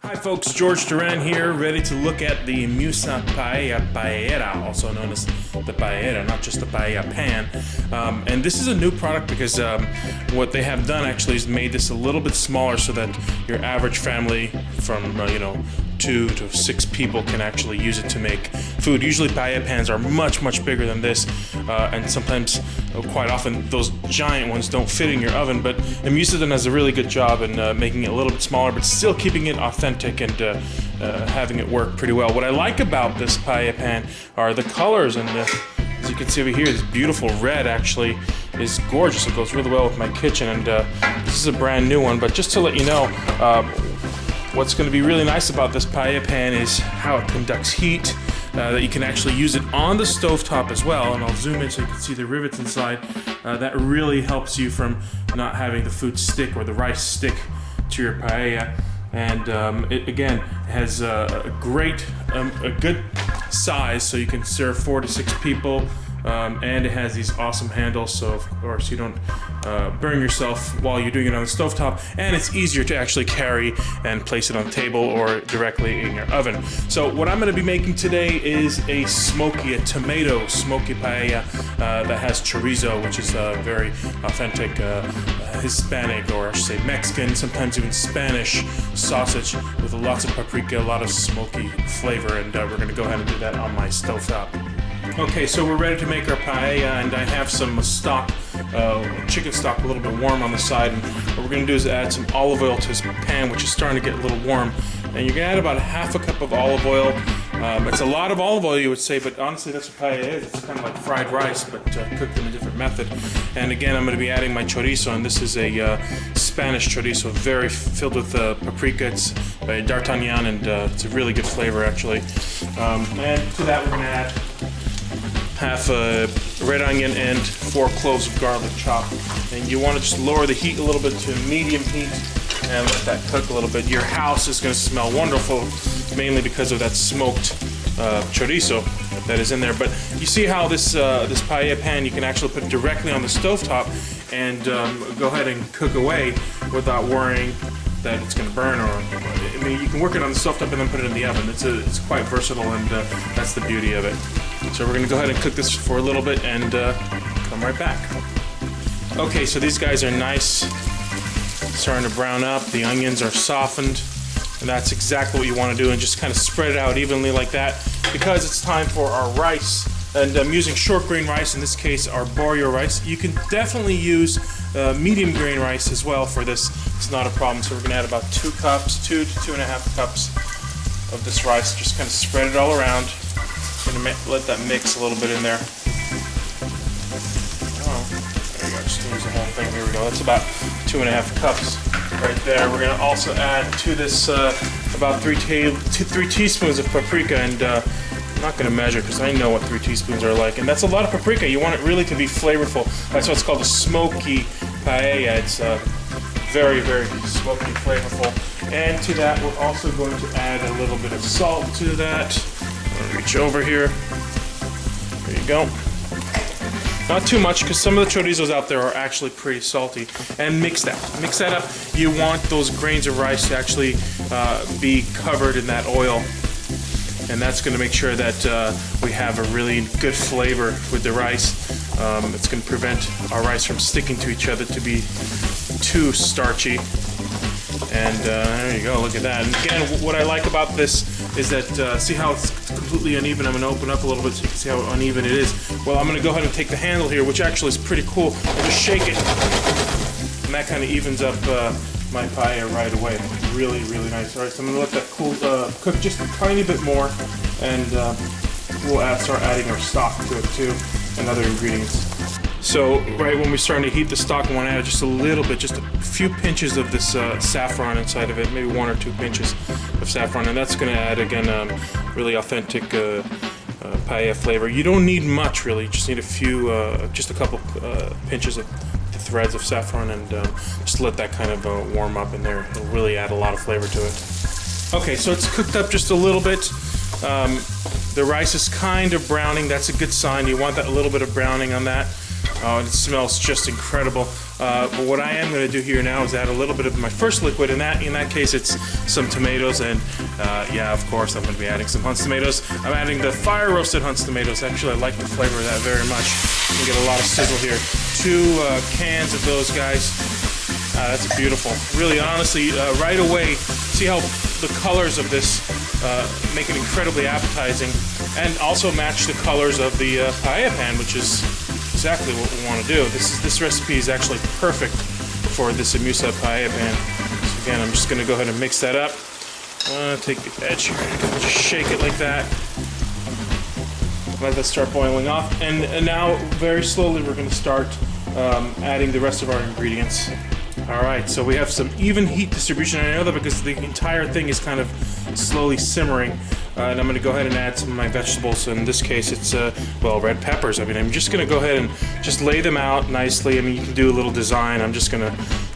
Hi folks, George Duran here, ready to look at the IMUSA Paella, also known as the Paella, not just the Paella Pan. And this is a new product because what they have done actually is made this a little bit smaller so that your average family from 2 to 6 people can actually use it to make food. Usually paella pans are much bigger than this, and sometimes, quite often, those giant ones don't fit in your oven, but IMUSA does a really good job in making it a little bit smaller, but still keeping it authentic and having it work pretty well. What I like about this paella pan are the colors, and as you can see over here, this beautiful red actually is gorgeous. It goes really well with my kitchen, and this is a brand new one, but just to let you know, what's going to be really nice about this paella pan is how it conducts heat, that you can actually use it on the stovetop as well, and I'll zoom in so you can see the rivets inside. That really helps you from not having the food stick or the rice stick to your paella. And it again has a good size, so you can serve 4 to 6 people. And it has these awesome handles, so of course you don't burn yourself while you're doing it on the stovetop, and it's easier to actually carry and place it on the table or directly in your oven. So what I'm going to be making today is a tomato smoky paella that has chorizo, which is a very authentic Hispanic, or I should say Mexican, sometimes even Spanish sausage with lots of paprika, a lot of smoky flavor, and we're going to go ahead and do that on my stovetop. Okay, so we're ready to make our paella, and I have some stock, chicken stock, a little bit warm on the side, and what we're going to do is add some olive oil to this pan, which is starting to get a little warm, and you're going to add about ½ a cup of olive oil. It's a lot of olive oil, you would say, but honestly that's what paella is. It's kind of like fried rice, but cooked in a different method. And again, I'm going to be adding my chorizo, and this is a Spanish chorizo, very filled with paprika. It's by D'Artagnan, and it's a really good flavor actually. And to that we're going to add half a red onion and 4 cloves of garlic chopped. And you want to just lower the heat a little bit to medium heat and let that cook a little bit. Your house is going to smell wonderful, mainly because of that smoked chorizo that is in there. But you see how this paella pan, you can actually put it directly on the stovetop and go ahead and cook away without worrying that it's going to burn, or I mean, you can work it on the stovetop and then put it in the oven. It's quite versatile, and that's the beauty of it. So we're going to go ahead and cook this for a little bit and come right back. Okay, so these guys are nice, starting to brown up. The onions are softened, and that's exactly what you want to do, and just kind of spread it out evenly like that, because it's time for our rice. And I'm using short grain rice, in this case arborio rice. You can definitely use medium grain rice as well for this. It's not a problem. So we're going to add about 2 to 2.5 cups of this rice. Just kind of spread it all around. I'm going to let that mix a little bit in there. Oh, there you go. Just use the whole thing. Here we go. That's about 2.5 cups right there. We're going to also add to this about 3 teaspoons of paprika, and I'm not going to measure because I know what 3 teaspoons are like, and that's a lot of paprika. You want it really to be flavorful. That's what's called a smoky paella. It's very smoky, flavorful. And to that, we're also going to add a little bit of salt to that. I'll reach over here. There you go. Not too much, because some of the chorizos out there are actually pretty salty. And mix that up. You want those grains of rice to actually be covered in that oil. And that's going to make sure that we have a really good flavor with the rice. It's going to prevent our rice from sticking to each other, to be too starchy. And there you go, look at that. And again, what I like about this is that, see how it's completely uneven? I'm going to open up a little bit so you can see how uneven it is. Well, I'm going to go ahead and take the handle here, which actually is pretty cool, and just shake it. And that kind of evens up my paella right away. Really nice. Alright, so I'm going to let that cook just a tiny bit more, and we'll start adding our stock to it too, and other ingredients. So right when we're starting to heat the stock, I want to add just a little bit, just a few pinches of this saffron inside of it, maybe 1 or 2 pinches of saffron, and that's going to add, again, really authentic paella flavor. You don't need much, really. You just need a few, just a couple pinches of the threads of saffron, and just let that kind of warm up in there. It'll really add a lot of flavor to it. Okay, so it's cooked up just a little bit. The rice is kind of browning. That's a good sign. You want that, a little bit of browning on that. It smells just incredible. But what I am going to do here now is add a little bit of my first liquid. In that case, it's some tomatoes, and yeah, of course, I'm going to be adding some Hunt's tomatoes. I'm adding the fire roasted Hunt's tomatoes. Actually, I like the flavor of that very much. You get a lot of sizzle here. 2 cans of those guys. That's beautiful. Really, honestly, right away, see how the colors of this make it incredibly appetizing, and also match the colors of the paella pan, which is exactly what we want to do. This recipe is actually perfect for this IMUSA paella pan. So again, I'm just going to go ahead and mix that up. Take the edge here, just shake it like that. Let that start boiling off, and now very slowly we're going to start adding the rest of our ingredients. All right, so we have some even heat distribution. I know that because the entire thing is kind of slowly simmering. And I'm going to go ahead and add some of my vegetables. In this case, it's, well, red peppers. I mean, I'm just going to go ahead and just lay them out nicely. I mean, you can do a little design. I'm just going to,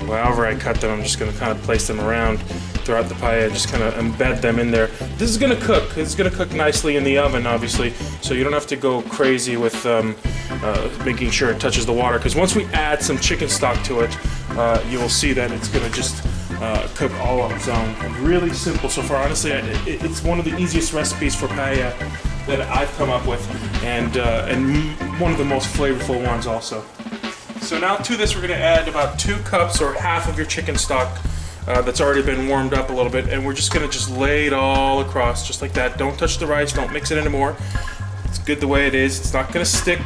however I cut them, I'm just going to kind of place them around throughout the paella, just kind of embed them in there. This is going to cook. It's going to cook nicely in the oven, obviously, so you don't have to go crazy with making sure it touches the water, because once we add some chicken stock to it, you will see that it's going to just cook all on its own. Really simple so far. Honestly, it's one of the easiest recipes for paella that I've come up with, and one of the most flavorful ones also. So now to this we're going to add about 2 cups or half of your chicken stock that's already been warmed up a little bit, and we're just going to just lay it all across just like that. Don't touch the rice, don't mix it anymore. It's good the way it is. It's not going to stick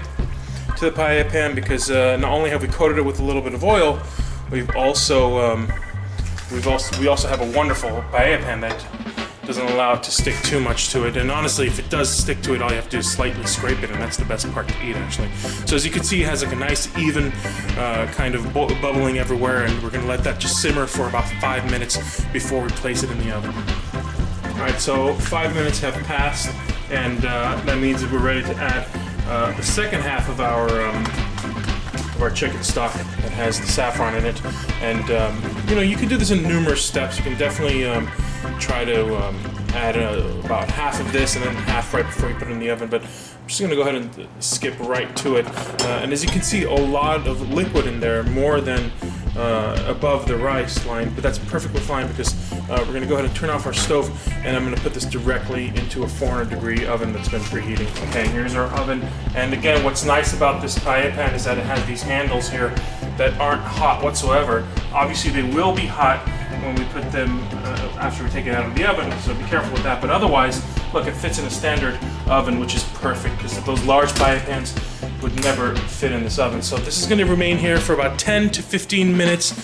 to the paella pan because not only have we coated it with a little bit of oil, we also have a wonderful paella pan that doesn't allow it to stick too much to it. And honestly, if it does stick to it, all you have to do is slightly scrape it, and that's the best part to eat, actually. So as you can see, it has like a nice even kind of bubbling everywhere, and we're going to let that just simmer for about 5 minutes before we place it in the oven. All right, so 5 minutes have passed, and that means that we're ready to add the second half of our chicken stock that has the saffron in it. And you know, you can do this in numerous steps. You can definitely try to add about half of this and then half right before you put it in the oven, but I'm just going to go ahead and skip right to it. And as you can see, a lot of liquid in there, more than above the rice line, but that's perfectly fine because we're going to go ahead and turn off our stove, and I'm going to put this directly into a 400-degree oven that's been preheating. Okay, here's our oven, and again, what's nice about this paella pan is that it has these handles here that aren't hot whatsoever. Obviously, they will be hot when we put them after we take it out of the oven, so be careful with that. But otherwise, look, it fits in a standard oven, which is perfect because those large paella pans would never fit in this oven. So this is going to remain here for about 10 to 15 minutes,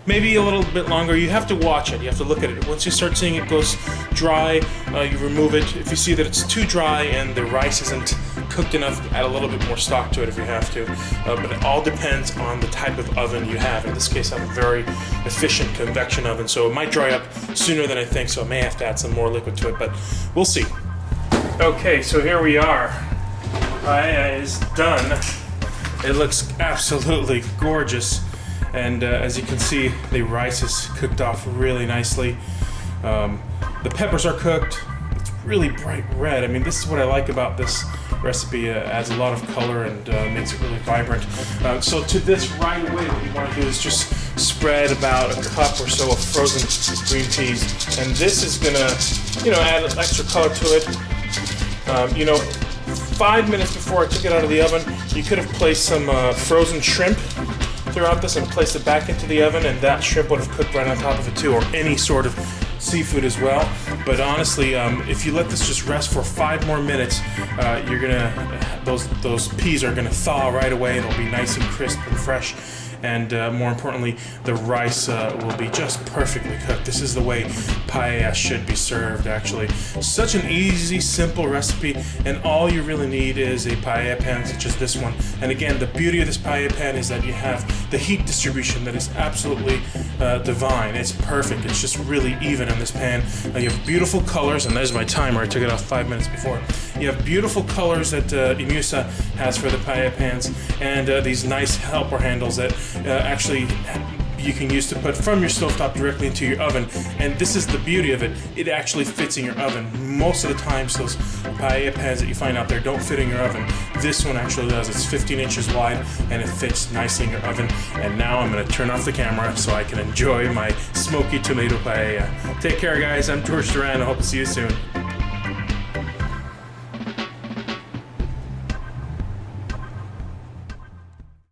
maybe a little bit longer. You have to watch it. You have to look at it. Once you start seeing it goes dry, you remove it. If you see that it's too dry and the rice isn't cooked enough, add a little bit more stock to it if you have to. But it all depends on the type of oven you have. In this case, I have a very efficient convection oven, so it might dry up sooner than I think, so I may have to add some more liquid to it, but we'll see. Okay, so here we are. Paella is done. It looks absolutely gorgeous, and as you can see, the rice is cooked off really nicely. The peppers are cooked. It's really bright red. I mean, this is what I like about this recipe. Adds a lot of color and makes it really vibrant. So to this right away, what you want to do is just spread about a cup or so of frozen green peas, and this is gonna, you know, add extra color to it. You know, 5 minutes before I took it out of the oven, you could have placed some frozen shrimp throughout this and placed it back into the oven, and that shrimp would have cooked right on top of it too, or any sort of seafood as well. But honestly, if you let this just rest for 5 more minutes, you're gonna those peas are gonna thaw right away. They'll be nice and crisp and fresh, and more importantly, the rice will be just perfectly cooked. This is the way paella should be served, actually. Such an easy, simple recipe, and all you really need is a paella pan such as this one. And again, the beauty of this paella pan is that you have the heat distribution that is absolutely divine. It's perfect. It's just really even in this pan. You have beautiful colors, and there's my timer. I took it off 5 minutes before. You have beautiful colors that IMUSA has for the paella pans, and these nice helper handles that actually you can use to put from your stovetop directly into your oven. And this is the beauty of it. It actually fits in your oven. Most of the times those paella pans that you find out there don't fit in your oven. This one actually does. It's 15 inches wide and it fits nicely in your oven. And now I'm going to turn off the camera so I can enjoy my smoky tomato paella. Take care, guys. I'm George Duran. I hope to see you soon.